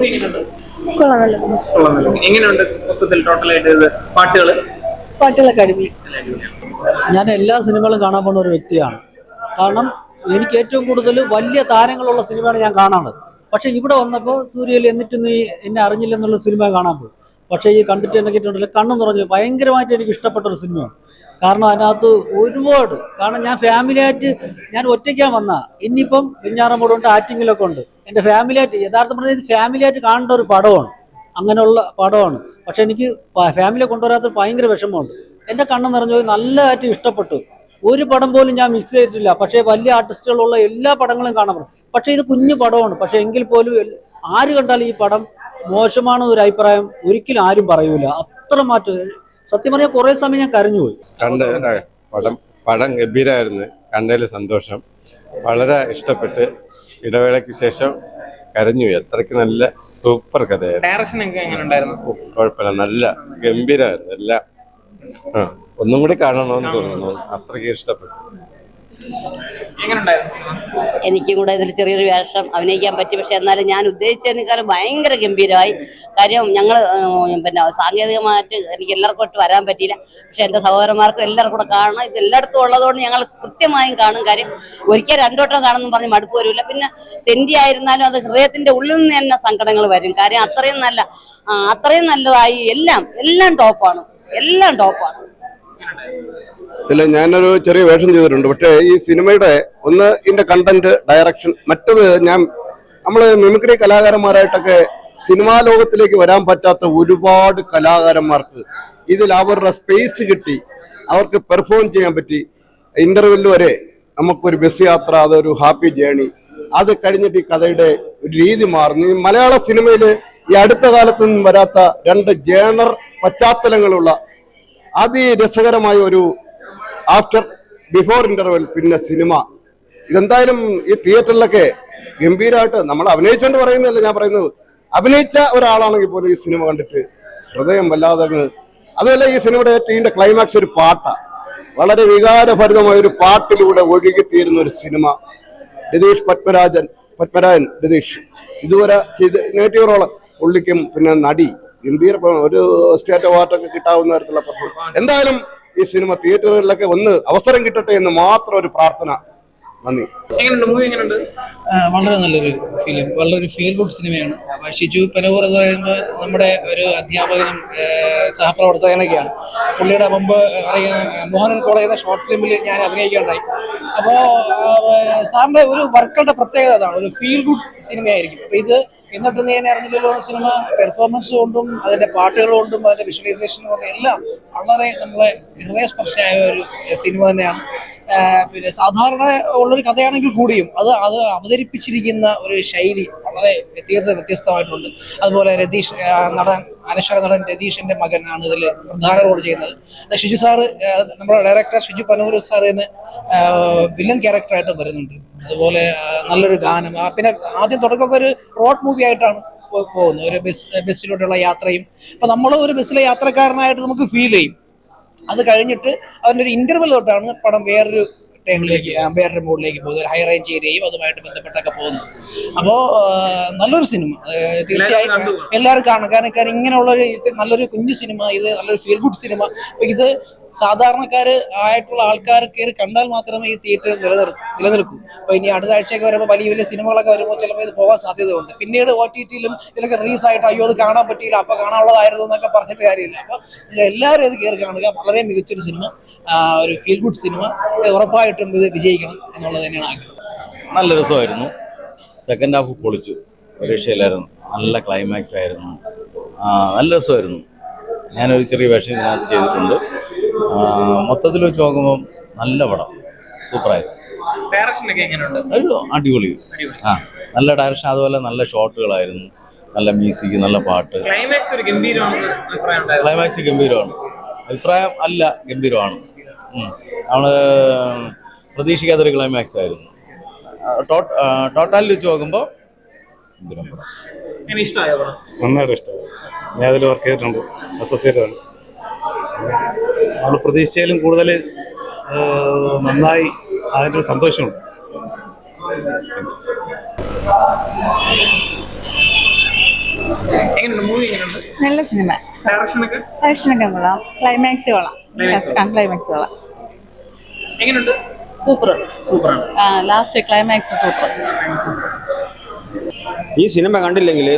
Movie എങ്ങനെയുണ്ട്? എങ്ങനെയുണ്ട് മൊത്തത്തിൽ ടോട്ടലായിട്ട് പാട്ടുകളൊക്കെ അടിപൊളി. ഞാൻ എല്ലാ സിനിമകളും കാണാൻ പോകുന്ന ഒരു വ്യക്തിയാണ്. കാരണം എനിക്ക് ഏറ്റവും കൂടുതൽ വലിയ താരങ്ങളുള്ള സിനിമയാണ് ഞാൻ കാണാറ്. പക്ഷേ ഇവിടെ വന്നപ്പോൾ സൂര്യയിൽ എന്നിട്ട് നീ എന്നെ അറിഞ്ഞില്ലെന്നുള്ള സിനിമ കാണാൻ പോയി. പക്ഷേ ഈ കണ്ടിട്ട് എനിക്കുണ്ടല്ലോ കണ്ണു നിറഞ്ഞു. ഭയങ്കരമായിട്ട് എനിക്ക് ഇഷ്ടപ്പെട്ട ഒരു സിനിമയാണ്. കാരണം അതിനകത്ത് ഒരുപാട് കാരണം ഞാൻ ഫാമിലിയായിട്ട് ഞാൻ ഒറ്റയ്ക്കാൻ വന്ന ഇനിയിപ്പം വെഞ്ഞാറമൂടുണ്ട്, ആറ്റിങ്ങിലൊക്കെ ഉണ്ട്. എൻ്റെ ഫാമിലിയായിട്ട് യഥാർത്ഥം പറഞ്ഞാൽ ഫാമിലിയായിട്ട് കാണേണ്ട ഒരു പടമാണ്. അങ്ങനെയുള്ള പടമാണ്. പക്ഷെ എനിക്ക് ഫാമിലിയെ കൊണ്ടുവരാത്ത ഭയങ്കര വിഷമമുണ്ട്. എൻ്റെ കണ്ണ് നിറഞ്ഞു പോയി. നല്ലതായിട്ട് ഇഷ്ടപ്പെട്ടു. ഒരു പടം പോലും ഞാൻ മിക്സ് ചെയ്തിട്ടില്ല. പക്ഷേ വലിയ ആർട്ടിസ്റ്റുകളുള്ള എല്ലാ പടങ്ങളും കാണാൻ പറ്റും. പക്ഷേ ഇത് കുഞ്ഞു പടമാണ്. പക്ഷേ എങ്കിൽ പോലും ആര് കണ്ടാലും ഈ പടം മോശമാണെന്നൊരു അഭിപ്രായം ഒരിക്കലും ആരും പറയൂല. അത്ര മാറ്റം. സത്യം പറഞ്ഞാൽ കുറേ സമയം ഞാൻ കരഞ്ഞുപോയി. പടം ഗംഭീരമായിരുന്നു. കണ്ടതിൽ സന്തോഷം. വളരെ ഇഷ്ടപ്പെട്ട് ഇടവേളയ്ക്ക് ശേഷം കരഞ്ഞുപോയി. അത്രയ്ക്ക് നല്ല സൂപ്പർ കഥയായിരുന്നു. ഡയറക്ഷൻ ഒക്കെ എങ്ങനെ ഉണ്ടായിരുന്നു? കുഴപ്പമില്ല, നല്ല ഗംഭീരമായിരുന്നു എല്ലാം. ഒന്നും കൂടി കാണണമെന്ന് തോന്നുന്നു. അത്രയ്ക്ക് ഇഷ്ടപ്പെട്ടു. എനിക്കും കൂടെ ഇതിൽ ചെറിയൊരു വേഷം അഭിനയിക്കാൻ പറ്റി. പക്ഷെ എന്നാലും ഞാൻ ഉദ്ദേശിച്ചതിനേക്കാളും ഭയങ്കര ഗംഭീരമായി. കാര്യം ഞങ്ങൾ പിന്നെ സാങ്കേതികമായിട്ട് എനിക്ക് എല്ലാവർക്കും ഇട്ട് വരാൻ പറ്റിയില്ല. പക്ഷെ എൻ്റെ സഹോദരന്മാർക്കും എല്ലാവർക്കും കൂടെ കാണണം. ഇത് എല്ലായിടത്തും ഉള്ളതുകൊണ്ട് ഞങ്ങൾ കൃത്യമായും കാണും. കാര്യം ഒരിക്കൽ രണ്ടോട്ടം കാണുമെന്ന് പറഞ്ഞ് മടുപ്പ് വരില്ല. പിന്നെ സെൻറ്റി ആയിരുന്നാലും അത് ഹൃദയത്തിൻ്റെ ഉള്ളിൽ നിന്ന് തന്നെ സങ്കടങ്ങൾ വരും. കാര്യം അത്രയും നല്ലതായി. എല്ലാം ടോപ്പാണ്. ഇല്ല, ഞാനൊരു ചെറിയ വേഷം ചെയ്തിട്ടുണ്ട്. പക്ഷേ ഈ സിനിമയുടെ ഒന്ന് ഇതിന്റെ കണ്ടന്റ്, ഡയറക്ഷൻ, മറ്റത് നമ്മള് മിമിക്രി കലാകാരന്മാരായിട്ടൊക്കെ സിനിമാ ലോകത്തിലേക്ക് വരാൻ പറ്റാത്ത ഒരുപാട് കലാകാരന്മാർക്ക് ഇതിൽ അവരുടെ സ്പേസ് കിട്ടി. അവർക്ക് പെർഫോം ചെയ്യാൻ പറ്റി. ഇന്റർവെൽ വരെ നമുക്കൊരു ബസ് യാത്ര, അതൊരു ഹാപ്പി ജേണി. അത് കഴിഞ്ഞിട്ട് ഈ കഥയുടെ ഒരു രീതി മാറുന്നു. ഈ മലയാള സിനിമയിൽ ഈ അടുത്ത കാലത്ത് നിന്നും വരാത്ത രണ്ട് ജേണർ പശ്ചാത്തലങ്ങളുള്ള അതിരസകരമായ ഒരു ആഫ്റ്റർ ബിഫോർ ഇന്റർവെൽ പിന്നെ സിനിമ. ഇതെന്തായാലും ഈ തിയേറ്ററിലൊക്കെ ഗംഭീരമായിട്ട് നമ്മൾ അഭിനയിച്ചുകൊണ്ട് പറയുന്നതല്ല ഞാൻ പറയുന്നത്. അഭിനയിച്ച ഒരാളാണെങ്കിൽ പോലും ഈ സിനിമ കണ്ടിട്ട് ഹൃദയം വല്ലാതെ അതുമല്ല ഈ സിനിമയുടെ ടീമിന്റെ ക്ലൈമാക്സ് ഒരു പാട്ടാണ്. വളരെ വികാരഭരിതമായ ഒരു പാട്ടിലൂടെ ഒഴുകിത്തീരുന്ന ഒരു സിനിമ. രതീഷ് പത്മരാജൻ രതീഷ് ഇതുവരെ ചെയ്ത് നെഗറ്റീവ് റോള് പുള്ളിക്കും പിന്നെ നടി ഗംഭീര ഒരു സ്റ്റേറ്റ് അവാർഡൊക്കെ കിട്ടാവുന്ന തരത്തിലുള്ള പെർഫോമൻസ്. എന്തായാലും ഈ സിനിമ തിയേറ്ററുകളിലൊക്കെ ഒന്ന് അവസരം കിട്ടട്ടെ എന്ന് മാത്രം ഒരു പ്രാർത്ഥന. നന്ദി. വളരെ നല്ലൊരു ഫിലിം, വളരെ ഫീൽ ഗുഡ് സിനിമയാണ്. ഷിജു പനൂർ എന്ന് പറയുമ്പോൾ നമ്മുടെ ഒരു അധ്യാപകനും സഹപ്രവർത്തകനൊക്കെയാണ്. പുള്ളിയുടെ മുമ്പ് മോഹനൻ കോളേജ് എന്ന ഷോർട്ട് ഫിലിമിൽ ഞാൻ അഭിനയിക്കുകയുണ്ടായി. അപ്പോൾ സാറിൻ്റെ ഒരു വർക്കുകളുടെ പ്രത്യേകത അതാണ്, ഒരു ഫീൽ ഗുഡ് സിനിമയായിരിക്കും. അപ്പോൾ ഇത് എന്നിട്ട് നീ എന്നെ അറിഞ്ഞില്ലല്ലോ സിനിമ പെർഫോമൻസ് കൊണ്ടും അതിൻ്റെ പാട്ടുകൾ കൊണ്ടും അതിൻ്റെ വിഷ്വലൈസേഷൻ കൊണ്ടും എല്ലാം വളരെ നമ്മളെ ഹൃദയസ്പർശിയായ ഒരു സിനിമ തന്നെയാണ്. പിന്നെ സാധാരണ ഉള്ളൊരു കഥയാണെങ്കിൽ കൂടിയും അത് അവതരിപ്പിച്ചിരിക്കുന്ന ഒരു ശൈലി വളരെ വ്യത്യസ്തമായിട്ടുണ്ട്. അതുപോലെ രതീഷ് അനശ്വര നടൻ രതീഷിൻ്റെ മകനാണ് ഇതിൽ പ്രധാന റോൾ ചെയ്യുന്നത്. ഷിജു സാറ്, നമ്മുടെ ഡയറക്ടർ ഷിജു പനൂർ സാർ തന്നെ വില്ലൻ ക്യാരക്ടറായിട്ട് വരുന്നുണ്ട്. അതുപോലെ നല്ലൊരു ഗാനം. പിന്നെ ആദ്യം തുടക്കമൊക്കെ ഒരു റോഡ് മൂവി ആയിട്ടാണ് പോകുന്നത്, ഒരു ബസ്സിലോട്ടുള്ള യാത്രയും. അപ്പോൾ നമ്മൾ ഒരു ബസ്സിലെ യാത്രക്കാരനായിട്ട് നമുക്ക് ഫീൽ ചെയ്യും. അത് കഴിഞ്ഞിട്ട് അതിൻ്റെ ഒരു ഇൻ്റർവെൽ തൊട്ടാണ് പടം വേറൊരു മോഡിലേക്ക് പോകുന്നത്, ഒരു ഹൈ റേഞ്ച് ഏരിയയും അതുമായിട്ട് ബന്ധപ്പെട്ടൊക്കെ പോകുന്നു. അപ്പോൾ നല്ലൊരു സിനിമ തീർച്ചയായും എല്ലാവരും കാണണം. കാരണം ഇങ്ങനെയുള്ളൊരു നല്ലൊരു കുഞ്ഞു സിനിമ, ഇത് നല്ലൊരു ഫീൽ ഗുഡ് സിനിമ. അപ്പോൾ ഇത് സാധാരണക്കാർ ആയിട്ടുള്ള ആൾക്കാർ കയറി കണ്ടാൽ മാത്രമേ ഈ തിയേറ്റർ നിലനിൽക്കൂ. അപ്പോൾ ഇനി അടുത്ത ആഴ്ചയൊക്കെ വരുമ്പോൾ വലിയ സിനിമകളൊക്കെ വരുമ്പോൾ ചിലപ്പോൾ ഇത് പോകാൻ സാധ്യതയുണ്ട്. പിന്നീട് OTT-ലും ഇതിലൊക്കെ റിലീസായിട്ട് അയ്യോ അത് കാണാൻ പറ്റിയില്ല, അപ്പോൾ കാണാനുള്ളതായിരുന്നു എന്നൊക്കെ പറഞ്ഞിട്ട് കാര്യമില്ല. അപ്പോൾ എല്ലാവരും ഇത് കയറി കാണുക. വളരെ മികച്ചൊരു സിനിമ, ഒരു ഫീൽ ഗുഡ് സിനിമ. ഉറപ്പായിട്ടും ഇത് വിജയിക്കണം എന്നുള്ളത് തന്നെയാണ് ആഗ്രഹം. നല്ല രസമായിരുന്നു. സെക്കൻഡ് ഹാഫ് പൊളിച്ചു, പരീക്ഷയിലായിരുന്നു. നല്ല ക്ലൈമാക്സ് ആയിരുന്നു. നല്ല രസമായിരുന്നു. ഞാനൊരു ചെറിയ വേഷം ഇതിനകത്ത് ചെയ്തിട്ടുണ്ട്. മൊത്തത്തിൽ വെച്ച് നോക്കുമ്പോൾ നല്ല പടം, സൂപ്പറായിരുന്നു. ഒരു അടിപൊളി, നല്ല ഡയറക്ഷൻ, അതുപോലെ നല്ല ഷോട്ടുകളായിരുന്നു, നല്ല മ്യൂസിക്, നല്ല പാട്ട്. ക്ലൈമാക്സ് ഗംഭീരമാണ്. അഭിപ്രായം അല്ല, ഗംഭീരമാണ്. നമ്മൾ പ്രതീക്ഷിക്കാത്തൊരു ക്ലൈമാക്സ് ആയിരുന്നു. ടോട്ടലിൽ വെച്ച് നോക്കുമ്പോൾ നന്നായിട്ട് ഇഷ്ടമായി. ഞാൻ അതിൽ വർക്ക് ചെയ്തിട്ടുണ്ട്, അസോസിയേറ്റ് ആണ്. നമ്മൾ പ്രതീക്ഷിച്ചതിലും കൂടുതൽ നന്നായി, അതിൻ്റെ ഒരു സന്തോഷമുണ്ട്. നല്ല സിനിമ. ഡയറക്ഷനൊക്കെ ആക്ഷനൊക്കെ കൊള്ളാം, ക്ലൈമാക്സ് കൊള്ളാം. ക്ലൈമാക്സ് കൊള്ളാം. എങ്ങനെയുണ്ട്? സൂപ്പർ. സൂപ്പറാണ്. Last climax super. ഈ സിനിമ കണ്ടില്ലെങ്കിൽ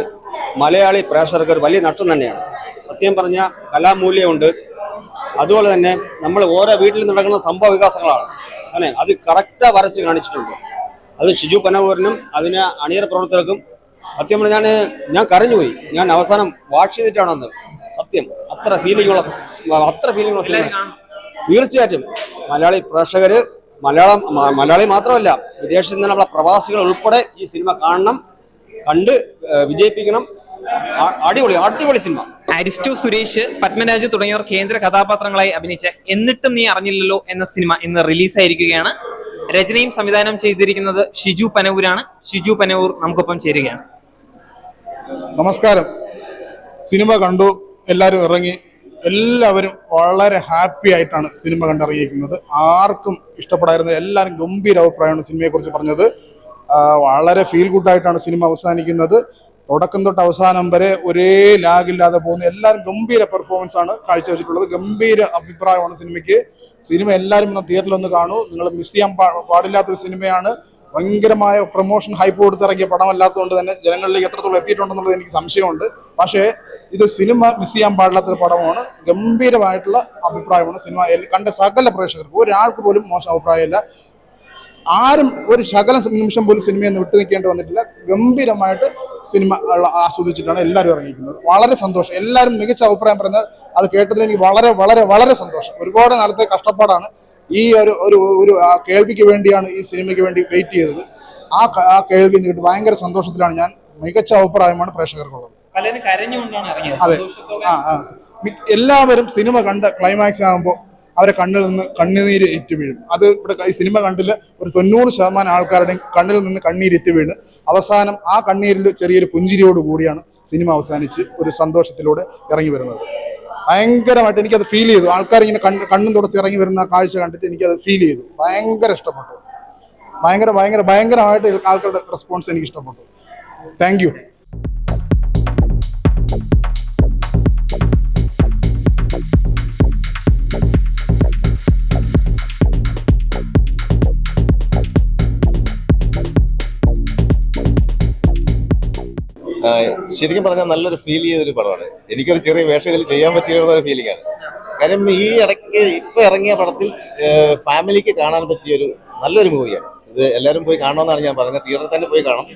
മലയാളി പ്രേക്ഷകർക്ക് ഒരു വലിയ നഷ്ടം തന്നെയാണ്. സത്യം പറഞ്ഞാൽ കലാമൂല്യമുണ്ട്. അതുപോലെ തന്നെ നമ്മൾ ഓരോ വീട്ടിൽ നടക്കുന്ന സംഭവ വികാസങ്ങളാണ് അല്ലേ, അത് കറക്റ്റായി വരച്ച് കാണിച്ചിട്ടുണ്ട്. അത് ഷിജു പനവൂരിനും അതിന് അണിയറ പ്രവർത്തകർക്കും സത്യം പറഞ്ഞാൽ ഞാൻ കരഞ്ഞുപോയി. ഞാൻ അവസാനം വാച്ച് ചെയ്തിട്ടാണെന്ന്. സത്യം അത്ര ഫീലിങ്ങുള്ള സിനിമ. തീർച്ചയായിട്ടും മലയാളി പ്രേക്ഷകർ, മലയാളി മാത്രമല്ല വിദേശത്ത് നിന്ന് നമ്മളെ പ്രവാസികൾ ഉൾപ്പെടെ ഈ സിനിമ കാണണം, കണ്ട് വിജയിപ്പിക്കണം. അടിപൊളി സിനിമ. അരിസ്റ്റോ സുരേഷ്, പത്മരാജ് തുടങ്ങിയവർ കേന്ദ്ര കഥാപാത്രങ്ങളായി അഭിനയിച്ച എന്നിട്ടും നീ അറിഞ്ഞില്ലല്ലോ എന്ന സിനിമ ഇന്ന് റിലീസായിരിക്കുകയാണ്. രചനയും സംവിധാനം ചെയ്തിരിക്കുന്നത് ഷിജു പനവൂരാണ്. ഷിജു പനവൂർ നമുക്കൊപ്പം ചേരുകയാണ്. നമസ്കാരം. സിനിമ കണ്ടു, എല്ലാവരും ഇറങ്ങി, എല്ലാവരും വളരെ ഹാപ്പി ആയിട്ടാണ് സിനിമ കണ്ടിറങ്ങിയിരിക്കുന്നത്. ആർക്കും ഇഷ്ടപ്പെടായിരുന്ന എല്ലാവരും ഗംഭീര അഭിപ്രായമാണ് സിനിമയെക്കുറിച്ച് പറഞ്ഞത്. വളരെ ഫീൽ ഗുഡായിട്ടാണ് സിനിമ അവസാനിക്കുന്നത്. തുടക്കം തൊട്ട് അവസാനം വരെ ഒരേ ലാഗില്ലാതെ പോകുന്ന എല്ലാവരും ഗംഭീര പെർഫോമൻസ് ആണ് കാഴ്ചവെച്ചിട്ടുള്ളത്. ഗംഭീര അഭിപ്രായമാണ് സിനിമയ്ക്ക്. സിനിമ എല്ലാവരും ഇന്ന് തിയേറ്ററിൽ ഒന്ന് കാണൂ. നിങ്ങൾ മിസ് ചെയ്യാൻ പാടില്ലാത്തൊരു സിനിമയാണ്. ഭയങ്കരമായ പ്രൊമോഷൻ ഹൈപ്പ് കൊടുത്തിറങ്ങിയ പടമല്ലാത്തതുകൊണ്ട് തന്നെ ജനങ്ങളിലേക്ക് എത്രത്തോളം എത്തിയിട്ടുണ്ടെന്നുള്ളത് എനിക്ക് സംശയമുണ്ട്. പക്ഷേ ഇത് സിനിമ മിസ് ചെയ്യാൻ പാടില്ലാത്തൊരു പടമാണ്. ഗംഭീരമായിട്ടുള്ള അഭിപ്രായമാണ്. സിനിമ കണ്ട സകല പ്രേക്ഷകർക്ക് ഒരാൾക്ക് പോലും മോശം അഭിപ്രായമില്ല. ആരും ഒരു ശകല നിമിഷം പോലും സിനിമയെന്ന് വിട്ടു നിൽക്കേണ്ടി വന്നിട്ടില്ല. ഗംഭീരമായിട്ട് സിനിമ ആസ്വദിച്ചിട്ടാണ് എല്ലാവരും ഇറങ്ങിയിരിക്കുന്നത്. വളരെ സന്തോഷം. എല്ലാവരും മികച്ച അഭിപ്രായം പറയുന്നത് അത് കേട്ടതിൽ എനിക്ക് വളരെ വളരെ വളരെ സന്തോഷം. ഒരുപാട് നാളത്തെ കഷ്ടപ്പാടാണ്. ഈ ഒരു കേൾവിക്ക് വേണ്ടിയാണ് ഈ സിനിമയ്ക്ക് വേണ്ടി വെയിറ്റ് ചെയ്തത്. ആ കേൾവി നേരിട്ട് ഭയങ്കര സന്തോഷത്തിലാണ് ഞാൻ. മികച്ച അഭിപ്രായമാണ് പ്രേക്ഷകർക്കുള്ളത്. അതെ, എല്ലാവരും സിനിമ കണ്ട് ക്ലൈമാക്സ് ആകുമ്പോൾ അവരെ കണ്ണിൽ നിന്ന് കണ്ണുനീര് ഇറ്റ് വീഴും. അത് ഇവിടെ ഈ സിനിമ കണ്ടില്ല ഒരു 90% ആൾക്കാരുടെയും കണ്ണിൽ നിന്ന് കണ്ണീരിറ്റ് വീണ് അവസാനം ആ കണ്ണീരിൽ ചെറിയൊരു പുഞ്ചിരിയോട് കൂടിയാണ് സിനിമ അവസാനിച്ച് ഒരു സന്തോഷത്തിലൂടെ ഇറങ്ങി വരുന്നത്. ഭയങ്കരമായിട്ട് എനിക്കത് ഫീൽ ചെയ്തു. ആൾക്കാരിങ്ങനെ കണ്ണും തുടച്ച് ഇറങ്ങി വരുന്ന കാഴ്ച കണ്ടിട്ട് എനിക്കത് ഫീൽ ചെയ്തു. ഭയങ്കര ഇഷ്ടപ്പെട്ടു. ഭയങ്കരമായിട്ട് ആൾക്കാരുടെ റെസ്പോൺസ് എനിക്ക് ഇഷ്ടപ്പെട്ടു. Thank you. ശരിക്കും പറഞ്ഞാൽ നല്ലൊരു ഫീൽ ചെയ്തൊരു പടമാണ്. എനിക്കൊരു ചെറിയ വേഷം ഇതിൽ ചെയ്യാൻ പറ്റിയൊരു ഫീലിംഗ് ആണ്. കാര്യം ഈ ഇടയ്ക്ക് ഇപ്പൊ ഇറങ്ങിയ പടത്തിൽ ഫാമിലിക്ക് കാണാൻ പറ്റിയൊരു നല്ലൊരു മൂവിയാണ് ഇത്. എല്ലാവരും പോയി കാണണമെന്നാണ് ഞാൻ പറയുന്നത്. തിയേറ്ററിൽ തന്നെ പോയി കാണാം.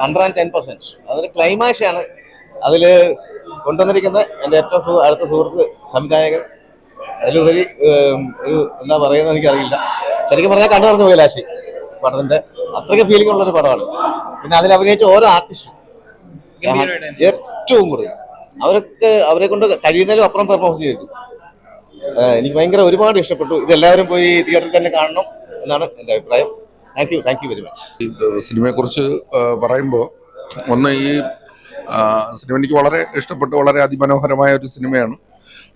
110%. അതിൽ ക്ലൈമാക്സ് ആണ് അതിൽ കൊണ്ടുവന്നിരിക്കുന്ന എൻ്റെ ഏറ്റവും അടുത്ത സുഹൃത്ത് സംവിധായകൻ. അതിലുപരി ഒരു എന്താ പറയുന്നത് എനിക്കറിയില്ല. ശരിക്കും പറഞ്ഞാൽ കണ്ടു പറഞ്ഞു പോയി ലാശി പടത്തിന്റെ അത്രയ്ക്ക് ഫീലിംഗ് ഉള്ളൊരു പടമാണ്. പിന്നെ അതിൽ അഭിനയിച്ച ഓരോ ആർട്ടിസ്റ്റും ഏറ്റവും കൂടുതൽ അവരെ കൊണ്ട് കഴിയുന്നതിലും അപ്പുറം പെർഫോമൻസ് ചെയ്തു. എനിക്ക് ഭയങ്കര ഒരുപാട് ഇഷ്ടപ്പെട്ടു. ഇതെല്ലാവരും പോയി തിയേറ്ററിൽ തന്നെ കാണണം എന്നാണ് എൻ്റെ അഭിപ്രായം. Thank you very much. സിനിമയെക്കുറിച്ച് പറയുമ്പോൾ ഒന്ന് ഈ സിനിമ എനിക്ക് വളരെ ഇഷ്ടപ്പെട്ടു. വളരെ അതിമനോഹരമായ ഒരു സിനിമയാണ്.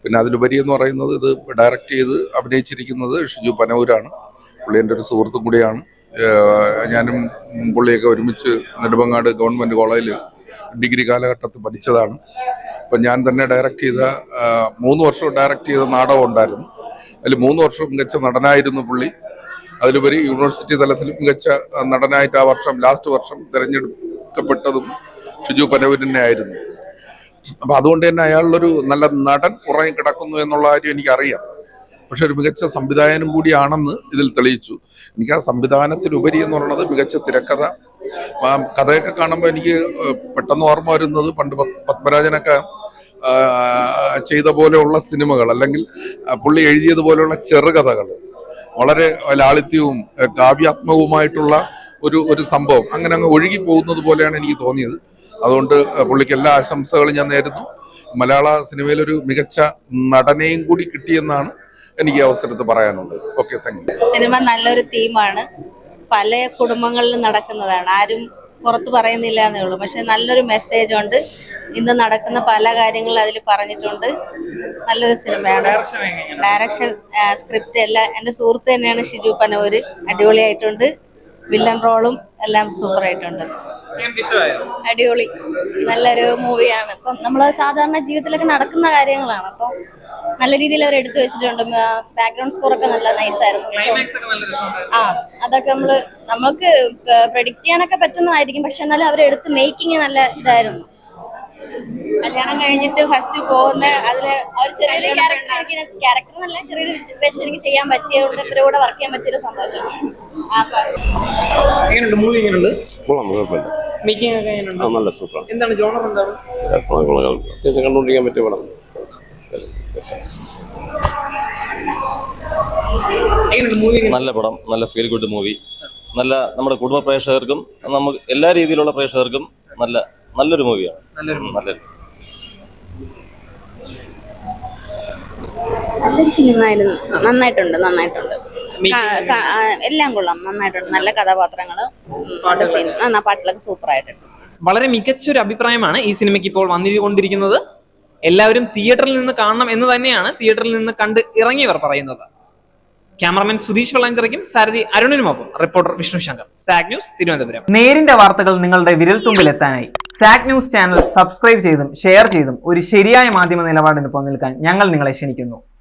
പിന്നെ അതിലുപരി എന്ന് പറയുന്നത് ഇത് ഡയറക്റ്റ് ചെയ്ത് അഭിനയിച്ചിരിക്കുന്നത് ഷിജു പനവൂരാണ്. പുള്ളി എൻ്റെ ഒരു സുഹൃത്തും കൂടിയാണ്. ഞാനും പുള്ളിയൊക്കെ ഒരുമിച്ച് നെടുമങ്ങാട് ഗവൺമെൻറ് കോളേജിൽ ഡിഗ്രി കാലഘട്ടത്തിൽ പഠിച്ചതാണ്. അപ്പം ഞാൻ തന്നെ ഡയറക്റ്റ് ചെയ്ത 3 വർഷം ഡയറക്റ്റ് ചെയ്ത നാടകം ഉണ്ടായിരുന്നു. അതിൽ 3 വർഷം മികച്ച നടനായിരുന്നു പുള്ളി. അതിലുപരി യൂണിവേഴ്സിറ്റി തലത്തിൽ മികച്ച നടനായിട്ട് ആ വർഷം ലാസ്റ്റ് വർഷം തിരഞ്ഞെടുക്കപ്പെട്ടതും ഷിജു പനവൂരിനെ ആയിരുന്നു. അപ്പം അതുകൊണ്ട് തന്നെ അയാളുടെ നല്ല നടൻ ഉറങ്ങി കിടക്കുന്നു എന്നുള്ള കാര്യം എനിക്കറിയാം. പക്ഷെ ഒരു മികച്ച സംവിധായകനും കൂടിയാണെന്ന് ഇതിൽ തെളിയിച്ചു. എനിക്ക് ആ സംവിധാനത്തിലുപരി എന്ന് പറയുന്നത് മികച്ച തിരക്കഥ. കഥയൊക്കെ കാണുമ്പോൾ എനിക്ക് പെട്ടെന്ന് ഓർമ്മ വരുന്നത് പണ്ട് പത്മരാജനൊക്കെ ചെയ്ത പോലെയുള്ള സിനിമകൾ, അല്ലെങ്കിൽ പുള്ളി എഴുതിയതുപോലെയുള്ള ചെറുകഥകൾ, വളരെ ലാളിത്യവും കാവ്യാത്മകവുമായിട്ടുള്ള ഒരു സംഭവം അങ്ങനെ അങ്ങ് ഒഴുകി പോകുന്നത് പോലെയാണ് എനിക്ക് തോന്നിയത്. അതുകൊണ്ട് പുള്ളിക്ക് എല്ലാ ആശംസകളും ഞാൻ നേരുന്നു. മലയാള സിനിമയിലൊരു മികച്ച നടനെയും കൂടി കിട്ടിയെന്നാണ് എനിക്ക് അവസരത്തിൽ പറയാനുള്ളത്. Okay, thank you. സിനിമ നല്ലൊരു തീമാണ്. പല കുടുംബങ്ങളിലും നടക്കുന്നതാണ്. ആരും പുറത്ത് പറയുന്നില്ല എന്നേ ഉള്ളൂ. പക്ഷെ നല്ലൊരു മെസ്സേജ് ഉണ്ട്. ഇന്ന് നടക്കുന്ന പല കാര്യങ്ങളും അതിൽ പറഞ്ഞിട്ടുണ്ട്. നല്ലൊരു സിനിമയാണ്. ഡയറക്ഷൻ, സ്ക്രിപ്റ്റ് എല്ലാം എൻ്റെ സുഹൃത്ത് തന്നെയാണ് ഷിജു പനവൂര്. അടിപൊളിയായിട്ടുണ്ട്. വില്ലൻ റോളും എല്ലാം സൂപ്പർ ആയിട്ടുണ്ട്. ഇഷ്ടമായോ? അടിപൊളി, നല്ലൊരു മൂവിയാണ്. ഇപ്പം നമ്മൾ സാധാരണ ജീവിതത്തിലൊക്കെ നടക്കുന്ന കാര്യങ്ങളാണ്. അപ്പം നല്ല രീതിയിൽ അവർ എടുത്തു വെച്ചിട്ടുണ്ട്. ബാക്ക്ഗ്രൗണ്ട് സ്കോർ ഒക്കെ നല്ല നൈസായിരുന്നു. ക്ലൈമാക്സ് ഒക്കെ നല്ല രസമുണ്ടായിരുന്നു. അതൊക്കെ നമുക്ക് പ്രെഡിക്റ്റ് ചെയ്യാനൊക്കെ പറ്റുന്നതായിരിക്കും. പക്ഷെ എന്നാലും അവരെടുത്ത് മേക്കിങ് നല്ല ഇതായിരുന്നു. കല്യാണം കഴിഞ്ഞിട്ട് ഫസ്റ്റ് പോകുന്ന അതില് ഒരു ചെറിയൊരു ക്യാരക്ടർ നല്ല ചെറിയൊരു വേഷം എനിക്ക് ചെയ്യാൻ പറ്റിയതുകൊണ്ട് ഇവരുടെ കൂടെ വർക്ക് ചെയ്യാൻ പറ്റിയൊരു സന്തോഷമാണ്. എങ്ങനെയുണ്ട് മൂവി? എങ്ങനെയുണ്ട്? കുഴപ്പമില്ല, മേക്കിംഗ് ഒക്കെ എങ്ങനെയുണ്ട്? നല്ല സൂപ്പർ. എന്താണ് ജോണർ? എന്താണ് അത്യാവശ്യം കണ്ടുകൊണ്ടിരിക്കാൻ പറ്റിയ പടം. എങ്ങനെയുണ്ട് മൂവി? നല്ല പടം, നല്ല ഫീൽ ഗുഡ് മൂവി. നല്ല നമ്മുടെ കുടുംബ പ്രേക്ഷകർക്കും നമുക്ക് എല്ലാ രീതിയിലുള്ള പ്രേക്ഷകർക്കും നല്ലൊരു മൂവിയാണ്. നല്ലൊരു സിനിമയായിരുന്നു. നന്നായിട്ടുണ്ട്. എല്ലാം കൊള്ളാം, നന്നായിട്ടുണ്ട്. നല്ല കഥാപാത്രങ്ങള്, പാട്ടിലൊക്കെ സൂപ്പർ ആയിട്ടുണ്ട്. വളരെ മികച്ചൊരു അഭിപ്രായമാണ് ഈ സിനിമയ്ക്ക് ഇപ്പോൾ വന്നുകൊണ്ടിരിക്കുന്നത്. എല്ലാവരും തിയേറ്ററിൽ നിന്ന് കാണണം എന്ന് തന്നെയാണ് തിയേറ്ററിൽ നിന്ന് കണ്ട് ഇറങ്ങിയവർ പറയുന്നത്. ക്യാമറമാൻ സുധീഷ് വെള്ളാഞ്ചിറയ്ക്കും സാരഥി അരുണിനുമൊപ്പം റിപ്പോർട്ടർ വിഷ്ണു ശങ്കർ, സാഗ് ന്യൂസ്, തിരുവനന്തപുരം. നേരിന്റെ വാർത്തകൾ നിങ്ങളുടെ വിരൽത്തുമ്പിൽ എത്താനായി സാഗ് ന്യൂസ് ചാനൽ സബ്സ്ക്രൈബ് ചെയ്തും ഷെയർ ചെയ്തും ഒരു ശരിയായ മാധ്യമ നിലപാടിന് നിൽക്കാൻ ഞങ്ങൾ നിങ്ങളെ ക്ഷണിക്കുന്നു.